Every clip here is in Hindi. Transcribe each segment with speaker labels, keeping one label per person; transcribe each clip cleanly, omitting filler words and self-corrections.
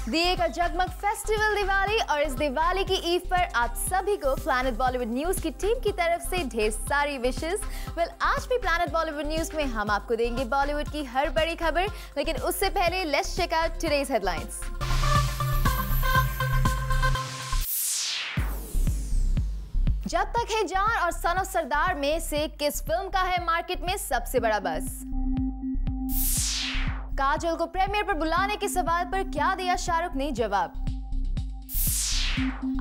Speaker 1: दिए का जगमग फेस्टिवल दिवाली और इस दिवाली की ईव पर आप सभी को प्लैनेट बॉलीवुड न्यूज की टीम की तरफ से ढेर सारी विशेस। आज भी प्लैनेट बॉलीवुड न्यूज में हम आपको देंगे बॉलीवुड की हर बड़ी खबर, लेकिन उससे पहले let's check out today's headlines. जब तक है जान और सन ऑफ सरदार में से किस फिल्म का है मार्केट में सबसे बड़ा बज़? काजोल को प्रीमियर पर बुलाने के सवाल पर क्या दिया शाहरुख ने जवाब?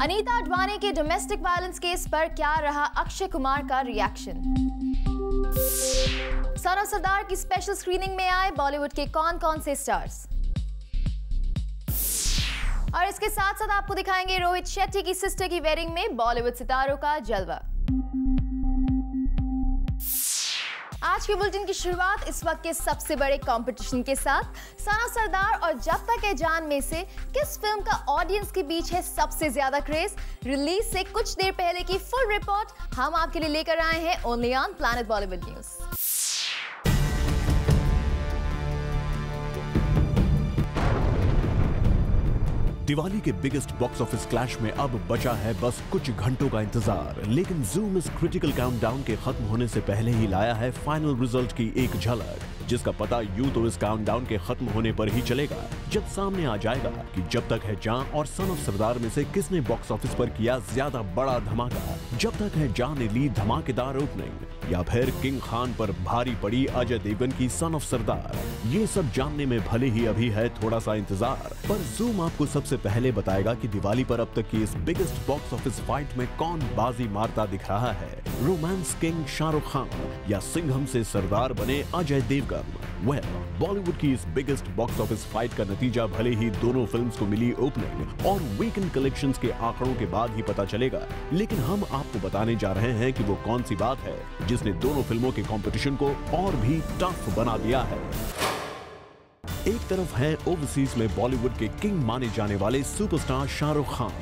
Speaker 1: अनीता अडवाणी के डोमेस्टिक वायलेंस केस पर क्या रहा अक्षय कुमार का रिएक्शन? सन ऑफ सरदार की स्पेशल स्क्रीनिंग में आए बॉलीवुड के कौन-कौन से स्टार्स? और इसके साथ साथ आपको दिखाएंगे रोहित शेट्टी की सिस्टर की वेडिंग में बॉलीवुड सितारों का जलवा। आज के बुलेटिन की शुरुआत इस वक्त के सबसे बड़े कंपटीशन के साथ। सन ऑफ सरदार और जब तक है जान में से किस फिल्म का ऑडियंस के बीच है सबसे ज्यादा क्रेज? रिलीज से कुछ देर पहले की फुल रिपोर्ट हम आपके लिए लेकर आए हैं only on planet Bollywood news.
Speaker 2: Diwali के बिगेस्ट बॉक्स ऑफिस क्लैश में अब बचा है बस कुछ घंटों का इंतजार, लेकिन ज़ूम इस क्रिटिकल काउंटडाउन के खत्म होने से पहले ही लाया है फाइनल रिजल्ट की एक झलक, जिसका पता यूं तो इस काउंटडाउन के खत्म होने पर ही चलेगा जब सामने आ जाएगा कि जब तक है जान और सन ऑफ सरदार में से किसने बॉक्स ऑफिस पर किया ज्यादा बड़ा धमाका। जब तक है जान ने ली धमाकेदार ओपनिंग या फिर किंग खान पर भारी पड़ी अजय देवगन की सन ऑफ सरदार, ये सब जानने में भले ही अभी है थोड़ा सा इंतजार, पर ज़ूम आपको सबसे पहले बताएगा कि दिवाली पर अब तक की इस बिगेस्ट बॉक्स ऑफिस फाइट में कौन बाजी मारता दिख रहा है। रोमांस किंग शाहरुख खान या सिंघम से सरदार बने अजय देवगन। बॉलीवुड की इस बिगेस्ट बॉक्स ऑफिस फाइट का नतीजा भले ही दोनों फिल्म्स को मिली ओपनिंग और वीकेंड कलेक्शंस के आंकड़ों के बाद ही पता चलेगा, लेकिन हम आपको बताने जा रहे हैं कि वो कौन सी बात है जिसने दोनों फिल्मों के कंपटीशन को और भी टफ बना दिया है। एक तरफ है ओवरसीज में बॉलीवुड के किंग माने जाने वाले सुपरस्टार शाहरुख खान,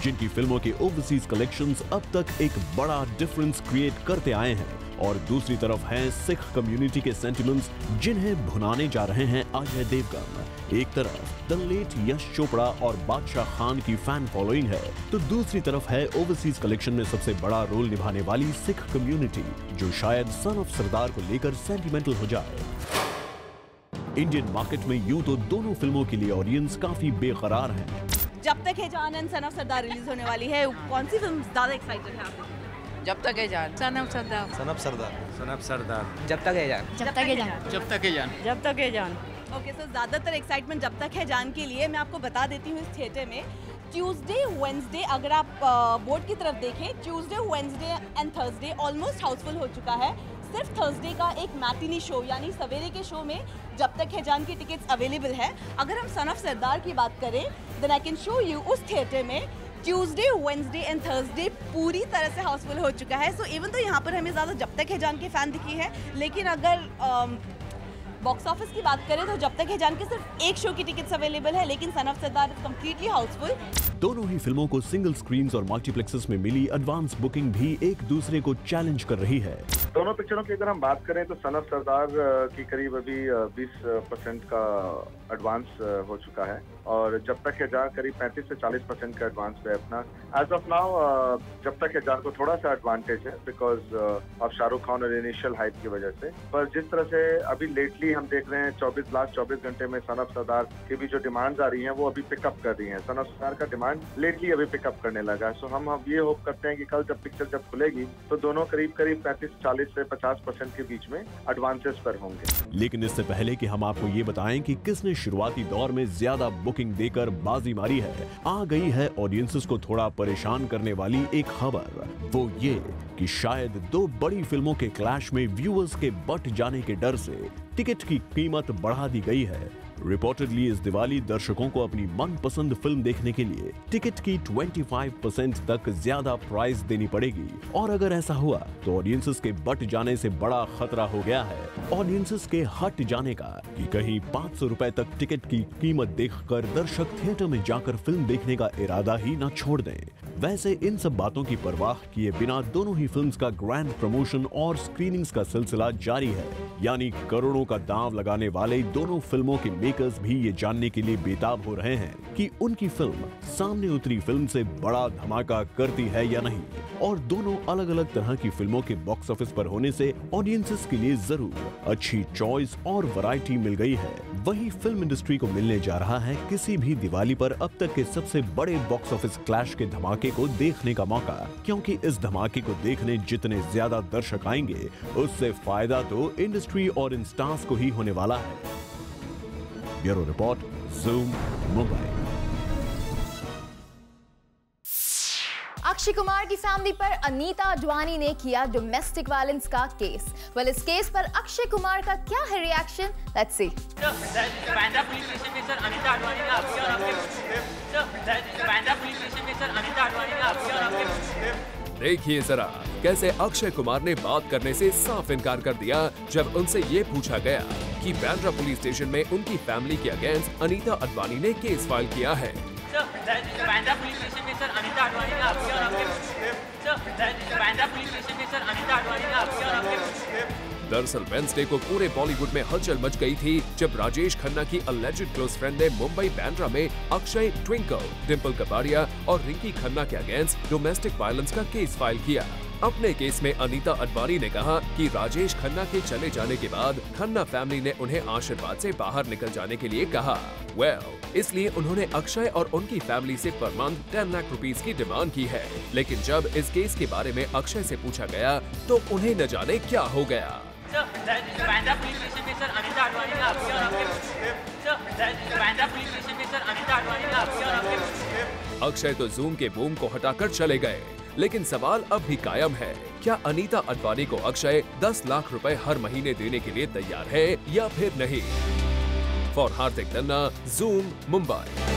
Speaker 2: जिनकी फिल्मों के ओवरसीज कलेक्शंस अब तक एक बड़ा डिफरेंस क्रिएट करते आए हैं, और दूसरी तरफ हैं सिख कम्युनिटी के सेंटिमेंट्स जिन्हें भुनाने जा रहे हैं अजय देवगन। एक तरफ द लेट यश चोपड़ा और बादशाह खान की फैन फॉलोइंग है, तो दूसरी तरफ है ओवरसीज कलेक्शन में सबसे बड़ा रोल निभाने वाली सिख कम्युनिटी, जो शायद सन ऑफ सरदार को लेकर सेंटिमेंटल हो जाए। इंडियन मार्केट में यूं तो दोनों फिल्मों के लिए ऑडियंस काफी बेकरार है।
Speaker 3: जब तक है जान and sun of Sardar release होने वाली है, कौन सी फिल्म ज्यादा एक्साइटेड है आप?
Speaker 4: जब तक है जान, son of Sardar,
Speaker 5: son of Sardar, son of Sardar,
Speaker 4: जब तक है जान,
Speaker 3: जब तक है जान,
Speaker 4: जब तक है जान,
Speaker 3: जब तक है जान। ओके, सो ज्यादातर एक्साइटमेंट जब तक है जान के लिए। मैं आपको बता देती हूँ इस थिएटर में ट्यूसडे वेडनेसडे, अगर आप बोर्ड की तरफ देखें, Tuesday Wednesday and Thursday almost Housefull हो चुका है। सिर्फ थर्सडे का एक मैटिनी शो यानी सवेरे के शो में जब तक है जान की टिकट्स अवेलेबल है। अगर हम सन ऑफ सरदार की बात करें, then I can show you उस थिएटर में ट्यूसडे वेडनेसडे एंड थर्सडे पूरी तरह से हाउसफुल हो चुका है। सो इवन तो यहाँ पर हमें ज़्यादा जब तक है जान के फैन दिखी है, लेकिन अगर बॉक्स ऑफिस की बात करें तो जब तक है जान के सिर्फ एक शो की टिकट्स अवेलेबल है, लेकिन सन of Sardar is completely Housefull.
Speaker 2: दोनों ही फिल्मों को सिंगल स्क्रीन्स और मल्टीप्लेक्सेस में मिली एडवांस बुकिंग भी एक दूसरे को चैलेंज कर रही है।
Speaker 6: दोनों पिक्चरों की अगर हम बात करें तो सन ऑफ सरदार की करीब अभी 20% का एडवांस हो चुका है, और जब तक है जान करीब 35 से 40% का एडवांस पे अपना एज ऑफ नाउ। जब तक है जान को थोड़ा सा एडवांटेज है बिकॉज ऑफ शाहरुख खान और इनिशियल हाइप की वजह से, पर जिस तरह से अभी लेटली हम देख रहे हैं लास्ट 24 घंटे में सन ऑफ सरदार की भी जो डिमांड्स आ रही हैं वो अभी पिकअप कर रही हैं। सन ऑफ सरदार का डिमांड लेटली अभी पिकअप करने लगा है। सो हम अब ये होप करते हैं कि कल जब पिक्चर जब खुलेगी तो दोनों करीब 35-40 से 50% के बीच में एडवांसेस पर होंगे।
Speaker 2: लेकिन इससे पहले कि हम आपको ये बताएं कि किसने शुरुआती दौर में ज्यादा बुकिंग देकर बाजी मारी है, आ गई है ऑडियंसेस को थोड़ा परेशान करने वाली एक खबर। वो ये कि शायद दो बड़ी फिल्मों के क्लैश में व्यूअर्स के बट जाने के डर से टिकट की कीमत बढ़ा दी गई है। रिपोर्टेडली इस दिवाली दर्शकों को अपनी मनपसंद फिल्म देखने के लिए टिकट की 25% तक ज्यादा प्राइस देनी पड़ेगी, और अगर ऐसा हुआ तो ऑडियंसेस के बट जाने से बड़ा खतरा हो गया है ऑडियंसेस के हट जाने का, कि कहीं 500 रुपए तक टिकट की कीमत देखकर दर्शक थिएटर में जाकर फिल्म देखने का इरादा ही न छोड़ दें। वैसे इन सब बातों की परवाह किए बिना दोनों ही फिल्म्स का ग्रैंड प्रमोशन और स्क्रीनिंग्स का सिलसिला जारी है, यानी करोड़ों का दांव लगाने वाले दोनों फिल्मों के मेकर्स भी ये जानने के लिए बेताब हो रहे हैं कि उनकी फिल्म सामने उतरी फिल्म से बड़ा धमाका करती है या नहीं। और दोनों अलग अलग तरह की फिल्मों के बॉक्स ऑफिस पर होने से ऑडियंसेस के लिए जरूर अच्छी चॉइस और वैरायटी मिल गई है। वही फिल्म इंडस्ट्री को मिलने जा रहा है किसी भी दिवाली पर अब तक के सबसे बड़े बॉक्स ऑफिस क्लैश के धमाके को देखने का मौका, क्योंकि इस धमाके को देखने जितने ज्यादा दर्शक आएंगे उससे फायदा तो इंडस्ट्री और इन स्टार्स को ही होने वाला है। Bureau report, zoom, Mumbai.
Speaker 1: Akshay Kumar की फैमिली पर अनीता अडवाणी ने किया डोमेस्टिक वायलेंस का केस। वेल, इस केस पर अक्षय कुमार का क्या है reaction, let's C.
Speaker 7: Bandra police station में सर अनीता अडवाणी ने आपके और आपके बांद्रा पुलिस स्टेशन में सर अनीता अडवाणी ने आपके और आपके।
Speaker 8: देखिए जरा कैसे अक्षय कुमार ने बात करने से साफ इनकार कर दिया जब उनसे ये पूछा गया कि बांद्रा पुलिस स्टेशन में उनकी फैमिली के अगेंस्ट अनीता अडवाणी ने केस फाइल किया है।
Speaker 7: बांद्रा पुलिस स्टेशन में सर अनीता अडवाणी ने आपके और आपके बांद्रा पुलिस स्टेशन में सर अनीता अडवाणी ने आपके और आपके।
Speaker 8: दरअसल वेडनेसडे को पूरे बॉलीवुड में हलचल मच गई थी जब राजेश खन्ना की अलेज्ड क्लोज फ्रेंड ने मुंबई बांद्रा में अक्षय, ट्विंकल, डिंपल कपाड़िया और रिंकी खन्ना के अगेंस्ट डोमेस्टिक वायलेंस का केस फाइल किया। अपने केस में अनीता अडवाणी ने कहा कि राजेश खन्ना के चले जाने के बाद खन्ना फैमिली ने उन्हें आशीर्वाद से बाहर निकल जाने के लिए कहा। इसलिए उन्होंने अक्षय और उनकी फैमिली से पर मंथ 10 लाख रुपीस की डिमांड की है। लेकिन जब इस केस के बारे में अक्षय से पूछा गया तो उन्हें न जाने क्या हो गया।
Speaker 7: बांद्रा पुलिस स्टेशन में सर अनीता अडवाणी ने आपके और आपके बांद्रा पुलिस स्टेशन में सर अनीता अडवाणी ने आपके और आपके।
Speaker 8: अक्षय तो जूम के बूम को हटाकर चले गए, लेकिन सवाल अब भी कायम है, क्या अनीता अडवाणी को अक्षय 10 लाख रुपए हर महीने देने के लिए तैयार है या फिर नहीं? For Hardik Tanna, zoom, Mumbai.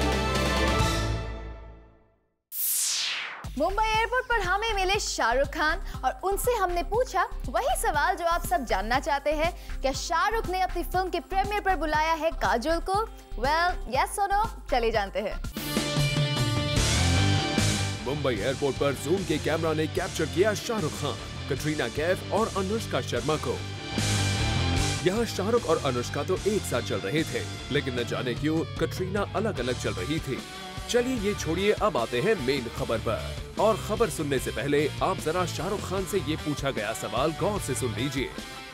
Speaker 1: Mumbai airport पर हमें मिले शाहरुख खान और उनसे हमने पूछा वही सवाल जो आप सब जानना चाहते हैं, क्या शाहरुख ने अपनी फिल्म के प्रीमियर पर बुलाया है काजोल को? वेल, यस और नो, चले जानते हैं।
Speaker 8: मुंबई एयरपोर्ट पर जूम के कैमरा ने कैप्चर किया शाहरुख खान, कटरीना कैफ और अनुष्का शर्मा को। यहाँ शाहरुख और अनुष्का तो एक साथ चल रहे थे, लेकिन न जाने क्यों कटरीना अलग अलग चल रही थी। चलिए ये छोड़िए, अब आते हैं मेन खबर पर। और खबर सुनने से पहले आप जरा शाहरुख खान से ये पूछा गया सवाल गौर से सुन लीजिए।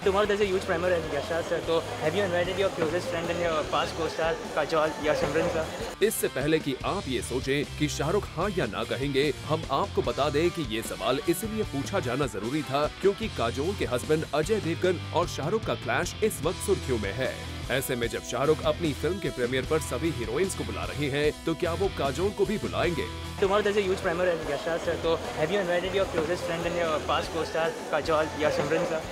Speaker 9: Tomorrow there's a huge premiere in Yasha sir. So have you invited your closest friend and your past co-star Kajol या सिमरन sir?
Speaker 8: इससे पहले कि आप ये सोचें कि शाहरुख हाँ या ना कहेंगे, हम आपको बता दें कि ये सवाल इसलिए पूछा जाना जरूरी था क्योंकि काजोल के हस्बैंड अजय देवगन और शाहरुख का क्लैश इस वक्त सुर्खियों में है। ऐसे में जब शाहरुख अपनी फिल्म के प्रीमियर पर सभी हीरोइंस को बुला रहे हैं, तो क्या वो काजोल को भी बुलाएंगे?
Speaker 9: Tomorrow there's a huge premiere in Yasha sir. So have you invited your closest friend and your past co-star Kajol या सिमरन sir?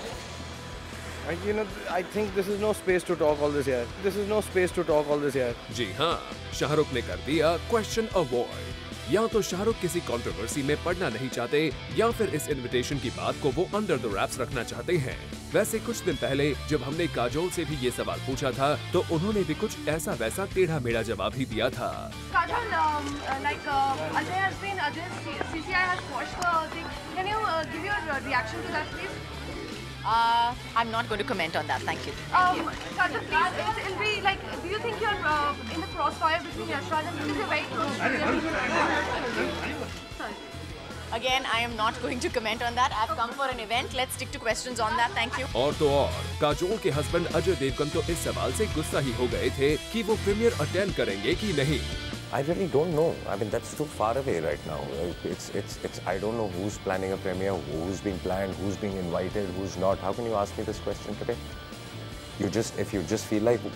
Speaker 10: You know, I think this is no space to talk all this here. This is no space to talk all this here.
Speaker 8: जी हाँ, शाहरुख ने कर दिया क्वेश्चन अवॉइड। या तो शाहरुख किसी कंट्रोवर्सी में पड़ना नहीं चाहते या फिर इस इनविटेशन की बात को वो अंडर द रैप्स रखना चाहते हैं। वैसे कुछ दिन पहले जब हमने काजोल से भी ये सवाल पूछा था तो उन्होंने भी कुछ ऐसा वैसा टेढ़ा मेढ़ा जवाब ही दिया था।
Speaker 11: Kajol, like Ajay has been, CCI has watched the thing. Can you give your reaction to that, please?
Speaker 4: I'm not going to comment on that. Thank you.
Speaker 11: Kajol, please, it'll be like, do you think you're in the crossfire between Yashraj and because you're very close? Sorry.
Speaker 4: Again, I am not going to comment on that. I've come for an event. Let's stick to questions on that. Thank you.
Speaker 8: और तो और काजोल के हस्बैंड अजय देवगन तो इस सवाल से गुस्सा ही हो गए थे कि वो प्रीमियर अटेंड करेंगे कि नहीं।
Speaker 12: I really don't know. I mean, that's too far away right now. It's. I don't know who's planning a premiere, who's being planned, who's being invited, who's not. How can you ask me this question today? If you just feel like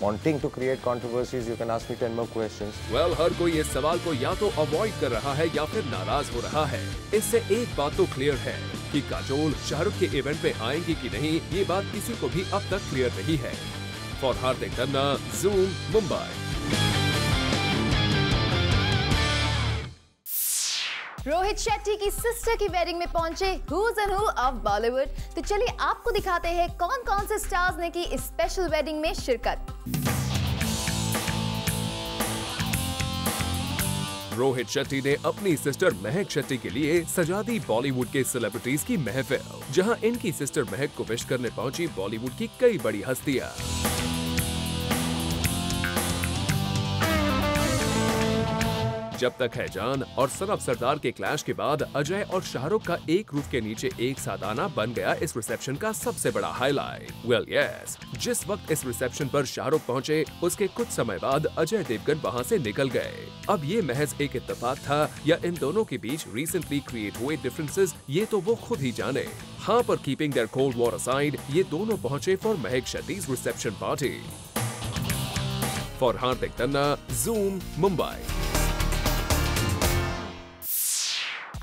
Speaker 12: wanting to create controversies, you can ask me 10 more questions.
Speaker 8: Well, हर कोई इस सवाल को या तो अवॉइड कर रहा है या फिर नाराज हो रहा है। इससे एक बात तो क्लियर है कि काजोल शाहरुख के इवेंट पे आएंगी कि नहीं, ये बात किसी को भी अब तक क्लियर नहीं है। For Hardik Tanna, zoom, Mumbai.
Speaker 1: Rohit Shetty की सिस्टर की वेडिंग में पहुंचे who's and who of Bollywood. तो चलिए आपको दिखाते हैं कौन कौन से स्टार्स ने की इस स्पेशल वेडिंग में शिरकत।
Speaker 8: रोहित शेट्टी ने अपनी सिस्टर महक शेट्टी के लिए सजा दी बॉलीवुड के सेलिब्रिटीज की महफिल, जहां इनकी सिस्टर महक को विश करने पहुंची बॉलीवुड की कई बड़ी हस्तियां। जब तक है जान और सन ऑफ सरदार के क्लैश के बाद अजय और शाहरुख का एक रूफ के नीचे एक साथ आना बन गया इस रिसेप्शन का सबसे बड़ा हाईलाइट। वेल यस, जिस वक्त इस रिसेप्शन पर शाहरुख पहुंचे उसके कुछ समय बाद अजय देवगन वहां से निकल गए। अब ये महज एक इत्तेफाक था या इन दोनों के बीच रिसेंटली क्रिएट हुए डिफरेंसेस, ये तो वो खुद ही जाने। हाँ, पर keeping their cold war aside, ये दोनों पहुंचे for Mahak Shetty's reception party. For Hardik Tanna, Zoom, Mumbai.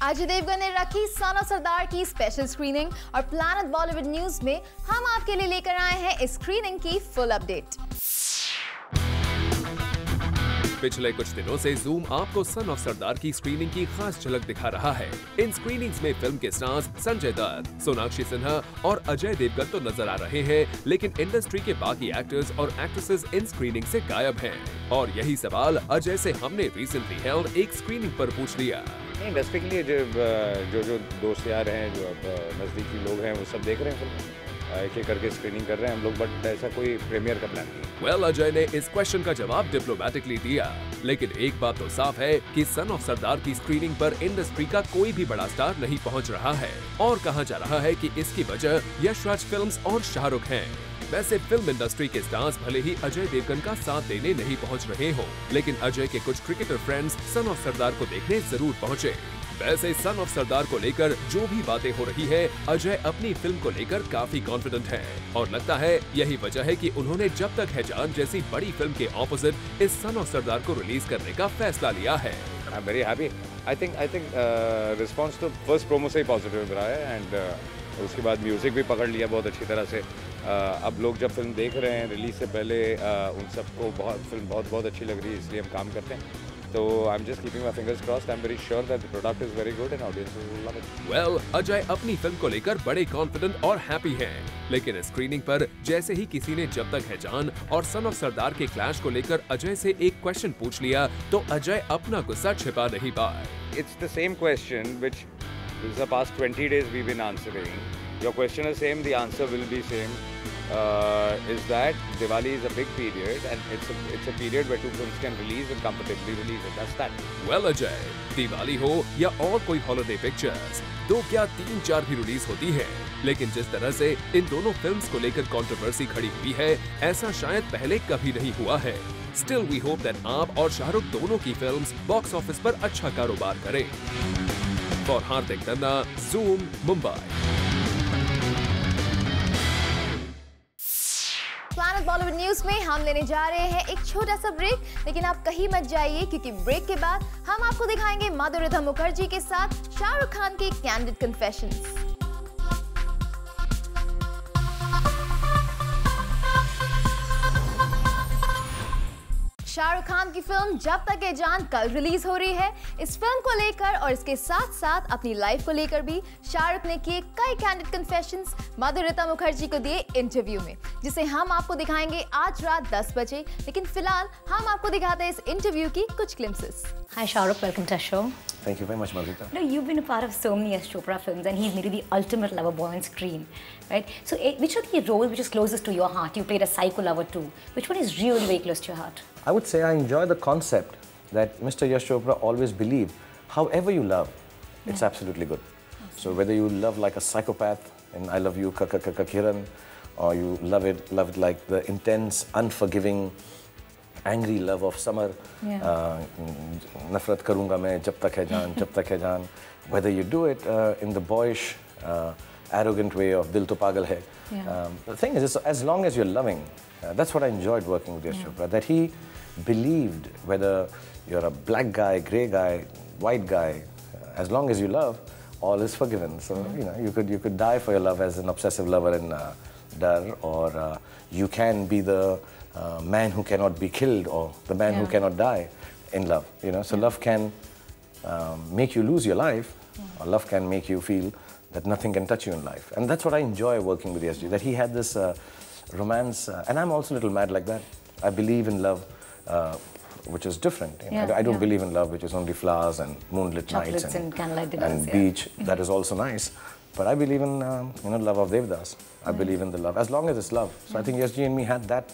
Speaker 1: Ajay Devgan ने रखी सन ऑफ सरदार की स्पेशल स्क्रीनिंग और प्लैनेट बॉलीवुड न्यूज में हम आपके लिए लेकर आए हैं इस स्क्रीनिंग की फुल अपडेट।
Speaker 8: पिछले कुछ दिनों से Zoom आपको सन ऑफ सरदार की स्क्रीनिंग की खास झलक दिखा रहा है। इन स्क्रीनिंग्स में फिल्म के स्टार्स संजय दत्त, सोनाक्षी सिन्हा और अजय देवगन तो नजर आ रहे हैं, लेकिन इंडस्ट्री के बाकी एक्टर्स और एक्ट्रेसेस इन स्क्रीनिंग से गायब हैं। और यही सवाल अजय से हमने रिसेंटली हेल्ड एक स्क्रीनिंग पर पूछ लिया।
Speaker 12: इंडस्ट्री के लिए जो दोस्त यार हैं, जो नजदीकी लोग हैं, वो सब देख रहे हैं फिल्म, एक एक करके स्क्रीनिंग कर रहे हैं हम लोग, बट ऐसा कोई प्रीमियर का प्लान नहीं।
Speaker 8: वेल, अजय ने इस क्वेश्चन का जवाब डिप्लोमेटिकली दिया, लेकिन एक बात तो साफ है कि सन ऑफ सरदार की स्क्रीनिंग पर इंडस्ट्री का कोई भी बड़ा स्टार नहीं पहुंच रहा है। और कहा जा रहा है कि इसकी वजह यश राज फिल्म्स और शाहरुख हैं। वैसे फिल्म इंडस्ट्री के स्टार्स भले ही अजय देवगन का साथ देने नहीं पहुंच रहे हो, लेकिन अजय के कुछ क्रिकेटर फ्रेंड्स सन ऑफ सरदार को देखने जरूर पहुंचे। वैसे सन ऑफ सरदार को लेकर जो भी बातें हो रही है, अजय अपनी फिल्म को लेकर काफी कॉन्फिडेंट है और लगता है यही वजह है कि उन्होंने जब तक है जान जैसी बड़ी फिल्म के ऑपोजिट इस सन ऑफ सरदार को रिलीज करने का फैसला लिया है।
Speaker 12: I am very happy. I think response तो फर्स्ट प्रोमो से ही पॉजिटिव रहा है एंड उसके बाद म्यूजिक भी पकड़ लिया बहुत अच्छी तरह से। अब लोग जब फिल्म देख रहे हैं रिलीज से पहले, उन सबको फिल्म बहुत अच्छी लग रही है, इसलिए हम काम करते हैं। So I'm just keeping my fingers crossed. I'm very sure that the product is very good and audiences will love it.
Speaker 8: Well, Ajay अपनी फिल्म को लेकर बड़े कॉन्फिडेंट और हैप्पी हैं, लेकिन स्क्रीनिंग पर जैसे ही किसी ने जब तक है जान और सन ऑफ सरदार के क्लैश को लेकर अजय से एक क्वेश्चन पूछ लिया, तो अजय अपना गुस्सा छिपा नहीं पाए।
Speaker 12: It's the same question which for the past 20 days we've been answering. Your question is same, the answer will be same. Is that Diwali is a big period and it's a period where two films can release and comfortably release it. That's that.
Speaker 8: Well, Ajay, Diwali हो या और कोई हॉलिडे पिक्चर्स, दो क्या 3-4 भी रिलीज होती है, लेकिन जिस तरह से इन दोनों फिल्म्स को लेकर कंट्रोवर्सी खड़ी हुई है, ऐसा शायद पहले कभी नहीं हुआ है। Still we hope that आप और शाहरुख दोनों की फिल्म्स बॉक्स ऑफिस पर अच्छा कारोबार करें। For Hardik Tanna, Zoom, Mumbai.
Speaker 1: Planet Bollywood news में हम लेने जा रहे हैं एक छोटा सा ब्रेक, लेकिन आप कहीं मत जाइए क्योंकि ब्रेक के बाद हम आपको दिखाएंगे मधुरिता मुखर्जी के साथ शाहरुख खान के कैंडिड कन्फेशंस। शाहरुख खान की फिल्म जब तक है जान कल रिलीज हो रही है। इस फिल्म को लेकर और इसके साथ साथ अपनी लाइफ को लेकर भी शाहरुख ने किए कई कैंडिड कन्फेशंस मधुरिता मुखर्जी को दिए इंटरव्यू में, जिसे हम आपको दिखाएंगे आज रात 10 बजे। लेकिन फिलहाल हम आपको दिखाते हैं इस इंटरव्यू की कुछ glimpses.
Speaker 13: Hi Shahrukh, welcome to our show.
Speaker 12: Thank you very much, Madhurita.
Speaker 13: You know, you've been a part of so many Yash Chopra films and he's maybe the ultimate lover boy on screen, right? So which of the roles which is closest to your heart? You played a psycho lover too. Which one is really very close to your heart?
Speaker 14: I would say I enjoy the concept that Mr. Yash Chopra always believed, however you love, it's absolutely good. So whether you love like a psychopath in I Love You, Kiran, or you love it like the intense, unforgiving, angry love of Samar, nafrat karunga main jab tak hai jaan, whether you do it in the boyish, arrogant way of Dil To Pagal Hai. The thing is, as long as you're loving, that's what I enjoyed working with Yash Chopra, that he believed whether you're a black guy, grey guy, white guy, as long as you love, all is forgiven. So, you know, you could die for your love as an obsessive lover in Dar, or you can be the man who cannot be killed, or the man who cannot die in love. You know, so love can make you lose your life, or love can make you feel that nothing can touch you in life. And that's what I enjoy working with YSG, that he had this romance, and I'm also a little mad like that. I believe in love, which is different. You know? I don't believe in love which is only flowers and moonlit
Speaker 13: Chocolates
Speaker 14: nights
Speaker 13: and candlelight dinners,
Speaker 14: and beach. That is also nice. But I believe in love of Devdas. I believe in the love, as long as it's love. So I think YSG and me had that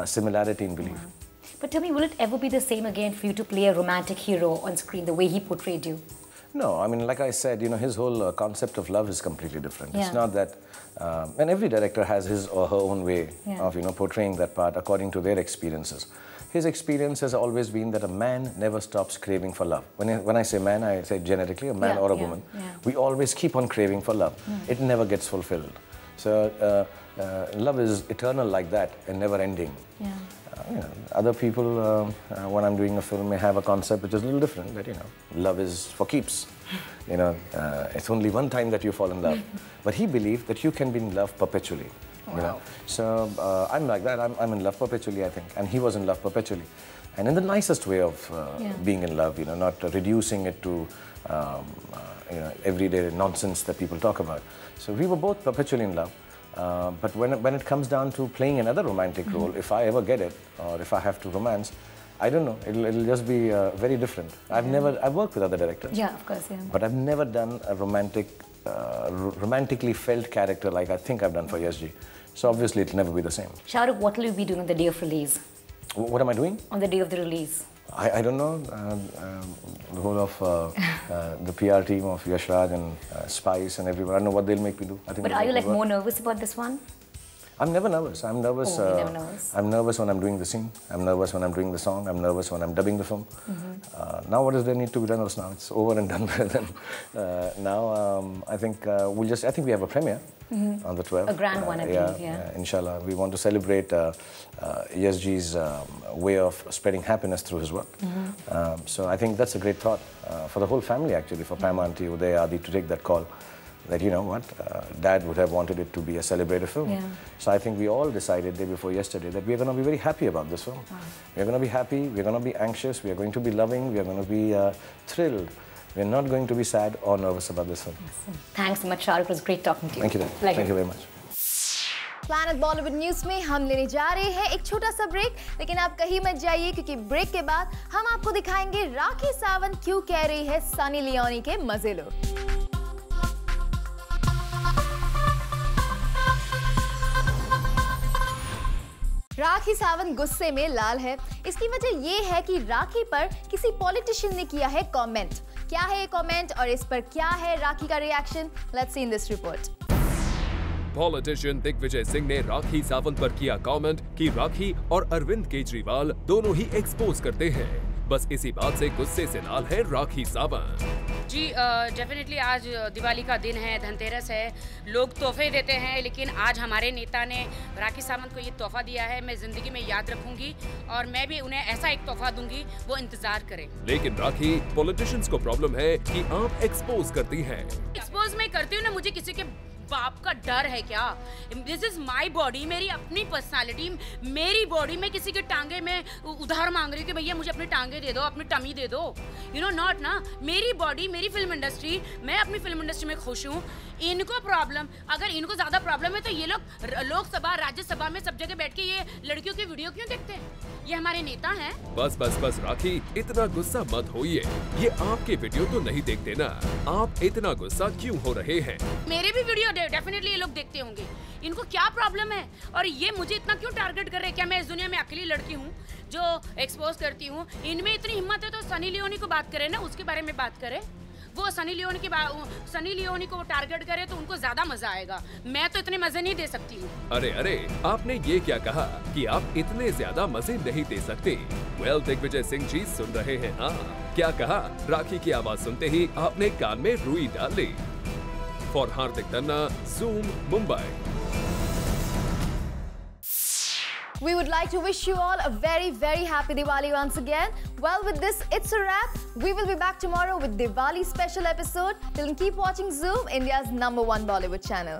Speaker 14: similarity in belief.
Speaker 13: But tell me, will it ever be the same again for you to play a romantic hero on screen the way he portrayed you?
Speaker 14: No, I mean, like I said, you know, his whole concept of love is completely different.
Speaker 13: Yeah.
Speaker 14: It's not that, and every director has his or her own way of, you know, portraying that part according to their experiences. His experience has always been that a man never stops craving for love. When I say man, I say genetically, a man or a woman. We always keep on craving for love. It never gets fulfilled. So love is eternal like that and never ending. You know, other people, when I'm doing a film, may have a concept which is a little different, that, you know, love is for keeps. You know, it's only one time that you fall in love. But he believed that you can be in love perpetually. You know? So I'm like that. I'm in love perpetually, I think. And he was in love perpetually. And in the nicest way of being in love, you know, not reducing it to, you know, everyday nonsense that people talk about. So we were both perpetually in love. But when it comes down to playing another romantic role, if I ever get it, or if I have to romance, I don't know, it'll just be very different. I've worked with other directors.
Speaker 13: Yeah, of course,
Speaker 14: But I've never done a romantically felt character like I think I've done for ESG. So obviously it'll never be the same.
Speaker 13: Shah Rukh, what will you be doing on the day of release?
Speaker 14: What am I doing?
Speaker 13: On the day of the release.
Speaker 14: I don't know. The whole of the PR team of Yash Raj and Spice and everyone, I don't know what they'll make me do. I think.
Speaker 13: But are you like more nervous about this one?
Speaker 14: I'm never nervous. I'm nervous.
Speaker 13: Oh, you're never nervous.
Speaker 14: I'm nervous when I'm doing the scene. I'm nervous when I'm doing the song. I'm nervous when I'm dubbing the film. Now what does there need to be done else now? It's over and done with. Now I think we'll just. I think we have a premiere on the 12th.
Speaker 13: A grand one, I believe. Yeah.
Speaker 14: Inshallah, we want to celebrate ESG's way of spreading happiness through his work. So I think that's a great thought for the whole family, actually, for Pam Auntie, Uday, Adi, to take that call. That, you know what, Dad would have wanted it to be a celebrated film. So I think we all decided day before yesterday that we are going to be very happy about this film. We are going to be happy, we are going to be anxious, we are going to be loving, we are going to be thrilled. We are not going to be sad or nervous about this film.
Speaker 13: Thanks so much, Shah Rukh. It was great talking to you.
Speaker 14: Thank you, Thank you very much.
Speaker 1: Planet Bollywood news में हम लेने जा रहे हैं एक छोटा सा ब्रेक, लेकिन आप कहीं मत जाइए क्योंकि ब्रेक के बाद हम आपको दिखाएंगे राखी सावंत क्यों कह रही है सनी लियोनी के मजे लो। राखी सावंत गुस्से में लाल है। इसकी वजह ये है कि राखी पर किसी पॉलिटिशियन ने किया है कमेंट। क्या है ये कमेंट और इस पर क्या है राखी का reaction? Let's see in this report.
Speaker 8: Politician Digvijaya Singh ने राखी सावंत पर किया कमेंट कि राखी और अरविंद केजरीवाल दोनों ही एक्सपोज करते हैं। बस इसी बात से गुस्से से लाल है राखी सावंत।
Speaker 15: जी डेफिनेटली आज दिवाली का दिन है, धनतेरस है, लोग तोहफे देते हैं, लेकिन आज हमारे नेता ने राखी सावंत को ये तोहफा दिया है, मैं जिंदगी में याद रखूंगी और मैं भी उन्हें ऐसा एक तोहफा दूंगी, वो इंतजार करें।
Speaker 8: लेकिन राखी, पॉलिटिशियंस को प्रॉब्लम है कि आप एक्सपोज करती हैं।
Speaker 15: एक्सपोज मैं करती हूँ ना, मुझे किसी के बाप का डर है क्या? दिस इज माई बॉडी, मेरी अपनी पर्सनालिटी, मेरी बॉडी में किसी के टांगे में उधार मांग रही हूँ कि भैया मुझे अपनी टांगे दे दो, अपनी टमी दे दो, यू नो नॉट ना। मेरी बॉडी, मेरी फिल्म इंडस्ट्री, मैं अपनी फिल्म इंडस्ट्री में खुश हूँ। इनको प्रॉब्लम, अगर इनको ज्यादा प्रॉब्लम है तो ये लोग लोकसभा, राज्यसभा में सब जगह बैठ के ये लड़कियों की वीडियो क्यों देखते हैं? ये हमारे नेता हैं।
Speaker 8: बस बस बस राखी, इतना गुस्सा मत होइए, ये आपके वीडियो तो नहीं देखते ना, आप इतना गुस्सा क्यों हो रहे हैं?
Speaker 15: मेरे भी वीडियो डेफिनेटली ये लोग देखते होंगे, इनको क्या प्रॉब्लम है और ये मुझे इतना क्यों टारगेट कर रहे हैं? क्या मैं इस दुनिया में अकेली लड़की हूँ जो एक्सपोज करती हूँ? इनमें इतनी हिम्मत है तो सनी लियोनी को बात करें ना, उसके बारे में बात करें। वो सनी लियोनी को टारगेट करे तो उनको ज्यादा मजा आएगा, मैं तो इतने मजे नहीं दे सकती हूँ।
Speaker 8: अरे अरे, आपने ये क्या कहा कि आप इतने ज्यादा मजे नहीं दे सकते? वेल, दिग्विजय सिंह जी सुन रहे हैं। हाँ, क्या कहा? राखी की आवाज सुनते ही आपने कान में रुई डाल ली। For Hardik Tanna, Zoom, Mumbai.
Speaker 1: We would like to wish you all a very, very happy Diwali once again. Well, with this, it's a wrap. We will be back tomorrow with Diwali special episode. Till then, keep watching Zoom, India's #1 Bollywood channel.